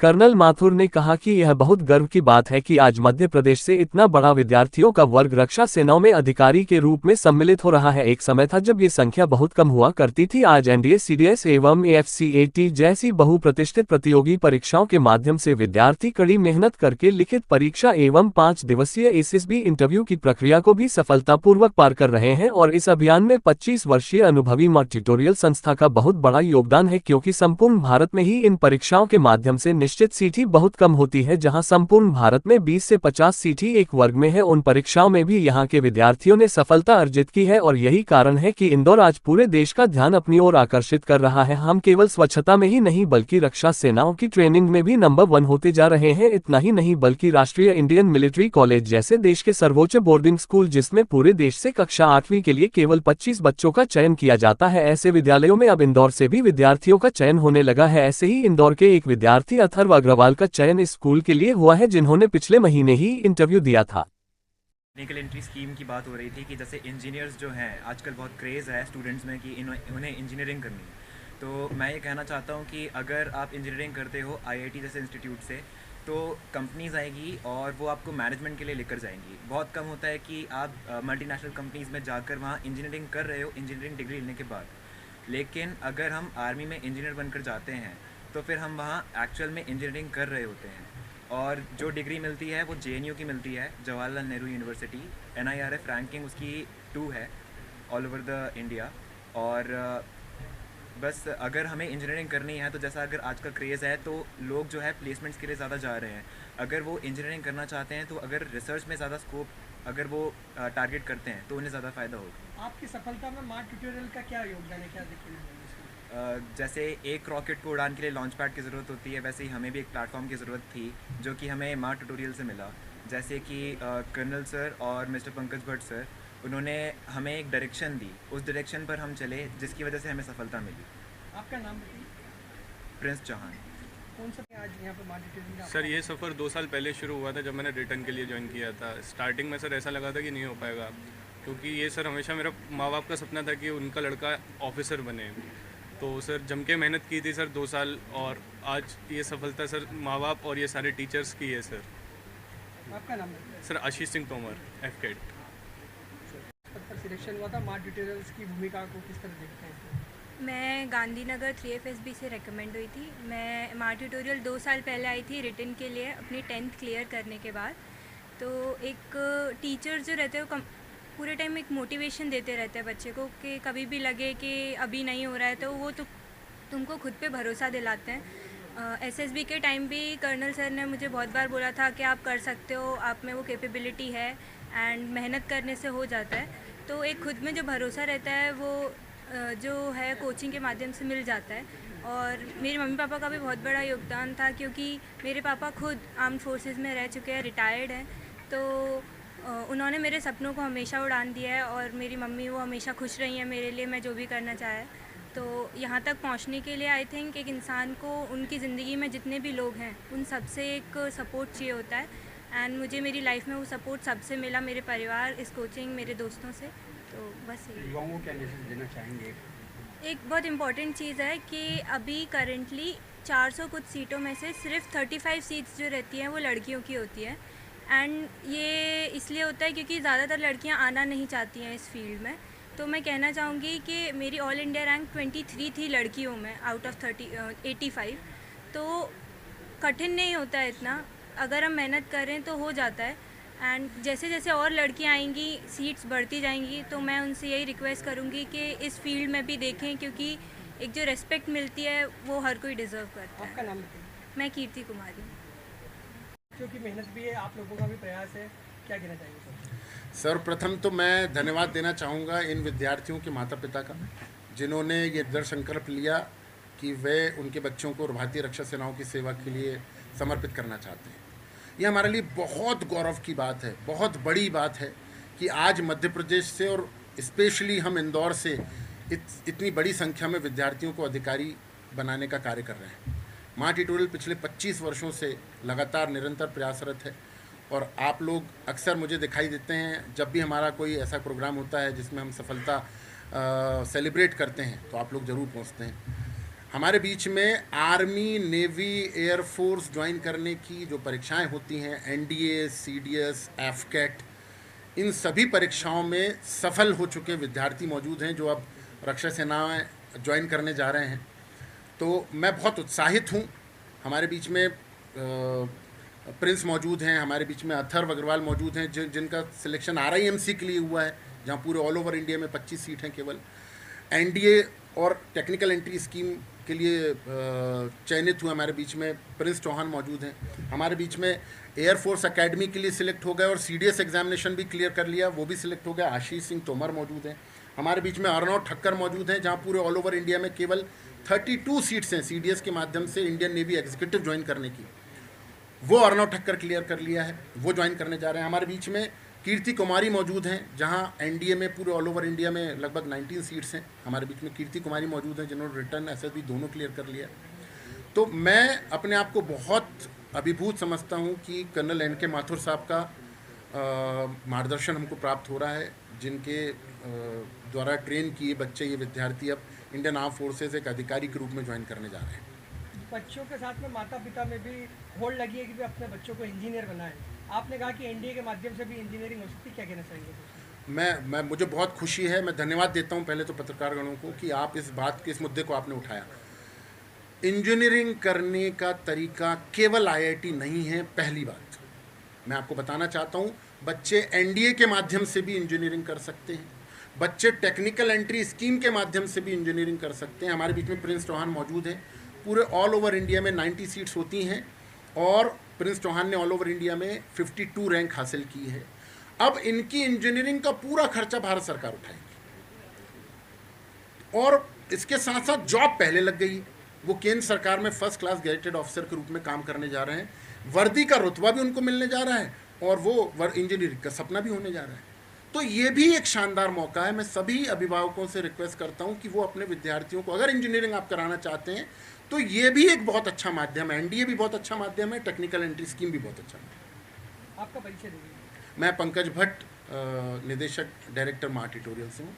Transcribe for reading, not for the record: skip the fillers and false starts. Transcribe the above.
Colonel Mathur ने कहा कि यह बहुत गर्व की बात है कि आज मध्य प्रदेश से इतना बड़ा विद्यार्थियों का वर्ग रक्षा सेनाओं में अधिकारी के रूप में सम्मिलित हो रहा है। एक समय था जब ये संख्या बहुत कम हुआ करती थी। आज एनडीए, सीडीएस एवं एफसीएटी जैसी बहुप्रतिष्ठित प्रतियोगी परीक्षाओं के माध्यम से विद्यार्थी कड़ी मेहनत करके लिखित परीक्षा एवं 5 दिवसीय एसएसबी इंटरव्यू की प्रक्रिया को भी सफलतापूर्वक पार कर रहे हैं। और इस अभियान में 25 वर्षीय अनुभवी मार्क ट्यूटोरियल संस्था का बहुत बड़ा योगदान है, क्योंकि संपूर्ण भारत में ही इन परीक्षाओं के माध्यम से निश्चित सीट ही बहुत कम होती है। जहां संपूर्ण भारत में 20 से 50 सीट ही एक वर्ग में है, उन परीक्षाओं में भी यहां के विद्यार्थियों ने सफलता अर्जित की है। और यही कारण है कि इंदौर आज पूरे देश का ध्यान अपनी ओर आकर्षित कर रहा है। हम केवल स्वच्छता में ही नहीं बल्कि रक्षा सेनाओं की ट्रेनिंग में भी नंबर 1 होते जा रहे हैं। इतना ही नहीं बल्कि राष्ट्रीय इंडियन मिलिट्री कॉलेज जैसे देश के सर्वोच्च बोर्डिंग स्कूल, जिसमें पूरे देश से कक्षा 8वीं के लिए केवल 25 बच्चों का चयन किया जाता है, ऐसे विद्यालयों में अब इंदौर से भी विद्यार्थियों का चयन होने लगा है। ऐसे ही इंदौर के एक विद्यार्थी अथर्व अग्रवाल का चयन इस स्कूल के लिए हुआ है, जिन्होंने पिछले महीने ही इंटरव्यू दिया था। टेक्निकल एंट्री स्कीम की बात हो रही थी कि जैसे इंजीनियर्स जो हैं आजकल बहुत क्रेज़ है स्टूडेंट्स में कि उन्हें इंजीनियरिंग करनी है। तो मैं ये कहना चाहता हूँ कि अगर आप इंजीनियरिंग करते हो आईआईटी जैसे इंस्टीट्यूट से, तो कंपनीज़ आएगी और वो आपको मैनेजमेंट के लिए लेकर जाएंगी। बहुत कम होता है कि आप मल्टीनेशनल कंपनीज़ में जाकर वहाँ इंजीनियरिंग कर रहे हो इंजीनियरिंग डिग्री लेने के बाद। लेकिन अगर हम आर्मी में इंजीनियर बनकर जाते हैं तो फिर हम वहाँ एक्चुअल में इंजीनियरिंग कर रहे होते हैं। और जो डिग्री मिलती है वो जेएनयू की मिलती है, Jawaharlal Nehru university. NIRF ranking उसकी 2 है ऑल ओवर द इंडिया। और बस अगर हमें इंजीनियरिंग करनी है तो जैसा अगर आज का क्रेज़ है तो लोग जो है प्लेसमेंट्स के लिए ज़्यादा जा रहे हैं। अगर वो इंजीनियरिंग करना चाहते हैं तो अगर रिसर्च में ज़्यादा स्कोप अगर वो टारगेट करते हैं तो उन्हें ज़्यादा फ़ायदा होगा। आपकी सफलता में मार्क ट्यूटोरियल का क्या योगदान है, क्या देखिए? जैसे एक रॉकेट को उड़ान के लिए लॉन्च पैड की ज़रूरत होती है, वैसे ही हमें भी एक प्लेटफॉर्म की ज़रूरत थी जो कि हमें मार्क ट्यूटोरियल से मिला। जैसे कि कर्नल सर और मिस्टर पंकज भट्ट सर, उन्होंने हमें एक डायरेक्शन दी, उस डायरेक्शन पर हम चले जिसकी वजह से हमें सफलता मिली। आपका नाम बताइए। प्रिंस चौहान। कौन सा आज यहाँ पर मार्क ट्यूटोरियल? सर ये सफ़र 2 साल पहले शुरू हुआ था जब मैंने रिटर्न के लिए ज्वाइन किया था। स्टार्टिंग में सर ऐसा लगा था कि नहीं हो पाएगा, क्योंकि ये सर हमेशा मेरा माँ बाप का सपना था कि उनका लड़का ऑफिसर बने। तो सर जम के मेहनत की थी सर 2 साल, और आज ये सफलता सर माँ बाप और ये सारे टीचर्स की है सर। आपका नाम? सर आशीष सिंह तोमर, एफकेट। पर सिलेक्शन हुआ था, मार्क ट्यूटोरियल्स की भूमिका को किस तरह देखते हैं? मैं गांधीनगर 3FSB से रेकमेंड हुई थी। मैं मार्क ट्यूटोरियल 2 साल पहले आई थी रिटन के लिए अपनी 10th क्लियर करने के बाद। तो एक टीचर जो रहते हैं वो पूरे टाइम एक मोटिवेशन देते रहते हैं बच्चे को कि कभी भी लगे कि अभी नहीं हो रहा है तो वो तुमको खुद पे भरोसा दिलाते हैं। एसएसबी के टाइम भी कर्नल सर ने मुझे बहुत बार बोला था कि आप कर सकते हो, आप में वो कैपेबिलिटी है एंड मेहनत करने से हो जाता है। तो एक खुद में जो भरोसा रहता है वो जो है कोचिंग के माध्यम से मिल जाता है। और मेरे मम्मी पापा का भी बहुत बड़ा योगदान था, क्योंकि मेरे पापा खुद आर्म्ड फोर्सेस में रह चुके हैं, रिटायर्ड हैं। तो उन्होंने मेरे सपनों को हमेशा उड़ान दिया है और मेरी मम्मी वो हमेशा खुश रही हैं मेरे लिए, मैं जो भी करना चाहे। तो यहाँ तक पहुँचने के लिए आई थिंक एक इंसान को उनकी ज़िंदगी में जितने भी लोग हैं उन सबसे एक सपोर्ट चाहिए होता है। एंड मुझे मेरी लाइफ में वो सपोर्ट सबसे मिला, मेरे परिवार, इस कोचिंग, मेरे दोस्तों से। तो बस युवाओं को क्या मैसेज देना चाहेंगे? एक बहुत इम्पॉर्टेंट चीज़ है कि अभी करेंटली 400 कुछ सीटों में से सिर्फ 35 सीट्स जो रहती हैं वो लड़कियों की होती है। एंड ये इसलिए होता है क्योंकि ज़्यादातर लड़कियां आना नहीं चाहती हैं इस फील्ड में। तो मैं कहना चाहूँगी कि मेरी ऑल इंडिया रैंक 23 थी लड़कियों में आउट ऑफ 85। तो कठिन नहीं होता है इतना, अगर हम मेहनत करें तो हो जाता है। एंड जैसे जैसे और लड़कियां आएंगी, सीट्स बढ़ती जाएंगी, तो मैं उनसे यही रिक्वेस्ट करूँगी कि इस फील्ड में भी देखें, क्योंकि एक जो रेस्पेक्ट मिलती है वो हर कोई डिज़र्व करता है। आपका नाम बताइए। मैं कीर्ति कुमारी। क्योंकि मेहनत भी है, आप लोगों का भी प्रयास है, क्या कहना चाहिए सर? सर्वप्रथम तो मैं धन्यवाद देना चाहूँगा इन विद्यार्थियों के माता पिता का, जिन्होंने ये दृढ़ संकल्प लिया कि वे उनके बच्चों को भारतीय रक्षा सेनाओं की सेवा के लिए समर्पित करना चाहते हैं। ये हमारे लिए बहुत गौरव की बात है, बहुत बड़ी बात है कि आज मध्य प्रदेश से और स्पेशली हम इंदौर से इतनी बड़ी संख्या में विद्यार्थियों को अधिकारी बनाने का कार्य कर रहे हैं। मार्क ट्यूटोरियल पिछले 25 वर्षों से लगातार निरंतर प्रयासरत है, और आप लोग अक्सर मुझे दिखाई देते हैं जब भी हमारा कोई ऐसा प्रोग्राम होता है जिसमें हम सफलता सेलिब्रेट करते हैं, तो आप लोग ज़रूर पहुंचते हैं। हमारे बीच में आर्मी, नेवी, एयरफोर्स ज्वाइन करने की जो परीक्षाएं होती हैं, एनडीए, सीडीएस, एफकेट, इन सभी परीक्षाओं में सफल हो चुके विद्यार्थी मौजूद हैं जो अब रक्षा सेनाएं ज्वाइन करने जा रहे हैं। तो मैं बहुत उत्साहित हूं। हमारे बीच में प्रिंस मौजूद हैं, हमारे बीच में अथर्व अग्रवाल मौजूद हैं जिनका सिलेक्शन RIMC के लिए हुआ है, जहां पूरे ऑल ओवर इंडिया में 25 सीट हैं केवल। एनडीए और टेक्निकल एंट्री स्कीम के लिए चयनित हुए हमारे बीच में प्रिंस चौहान मौजूद हैं। हमारे बीच में एयरफोर्स एकेडमी के लिए सिलेक्ट हो गए और सीडीएस एग्जामिनेशन भी क्लियर कर लिया, वो भी सिलेक्ट हो गया, आशीष सिंह तोमर मौजूद हैं। हमारे बीच में अर्णव ठक्कर मौजूद हैं, जहां पूरे ऑल ओवर इंडिया में केवल 32 सीट्स हैं सीडीएस के माध्यम से इंडियन नेवी एग्जीक्यूटिव ज्वाइन करने की, वो अर्णव ठक्कर क्लियर कर लिया है, वो ज्वाइन करने जा रहे हैं। हमारे बीच में कीर्ति कुमारी मौजूद हैं, जहां एनडीए में पूरे ऑल ओवर इंडिया में लगभग 19 सीट्स हैं। हमारे बीच में कीर्ति कुमारी मौजूद हैं जिन्होंने रिटर्न एसएसबी दोनों क्लियर कर लिया। तो मैं अपने आप को बहुत अभिभूत समझता हूं कि कर्नल NK माथुर साहब का मार्गदर्शन हमको प्राप्त हो रहा है, जिनके द्वारा ट्रेन किए बच्चे, ये विद्यार्थी अब इंडियन आर्म फोर्सेज एक अधिकारी के रूप में ज्वाइन करने जा रहे हैं। बच्चों के साथ में माता पिता में भी होड़ लगी है कि वे अपने बच्चों को इंजीनियर बनाएं। आपने कहा कि एनडीए के माध्यम से भी इंजीनियरिंग हो सकती है, क्या कहना चाहेंगे? मुझे बहुत खुशी है, मैं धन्यवाद देता हूं पहले तो पत्रकारगणों को कि आप इस मुद्दे को आपने उठाया। इंजीनियरिंग करने का तरीका केवल IIT नहीं है। पहली बात मैं आपको बताना चाहता हूं, बच्चे एनडीए के माध्यम से भी इंजीनियरिंग कर सकते हैं, बच्चे टेक्निकल एंट्री स्कीम के माध्यम से भी इंजीनियरिंग कर सकते हैं। हमारे बीच में प्रिंस चौहान मौजूद है, पूरे ऑल ओवर इंडिया में 90 सीट्स होती हैं और प्रिंस चौहान ने ऑल ओवर इंडिया में 52 रैंक हासिल की है। अब इनकी इंजीनियरिंग का पूरा खर्चा भारत सरकार उठाएगी और इसके साथ साथ जॉब पहले लग गई, वो केंद्र सरकार में फर्स्ट क्लास गैजेटेड ऑफिसर के रूप में काम करने जा रहे हैं, वर्दी का रुतबा भी उनको मिलने जा रहा है और वो इंजीनियरिंग का सपना भी होने जा रहा है। तो ये भी एक शानदार मौका है। मैं सभी अभिभावकों से रिक्वेस्ट करता हूं कि वो अपने विद्यार्थियों को, अगर इंजीनियरिंग आप कराना चाहते हैं तो ये भी एक बहुत अच्छा माध्यम है, एनडीए भी बहुत अच्छा माध्यम है, टेक्निकल एंट्री स्कीम भी बहुत अच्छा है। आपका परिचय दीजिए। मैं पंकज भट्ट, निदेशक डायरेक्टर मार्ट ट्यूटोरियल से हूँ।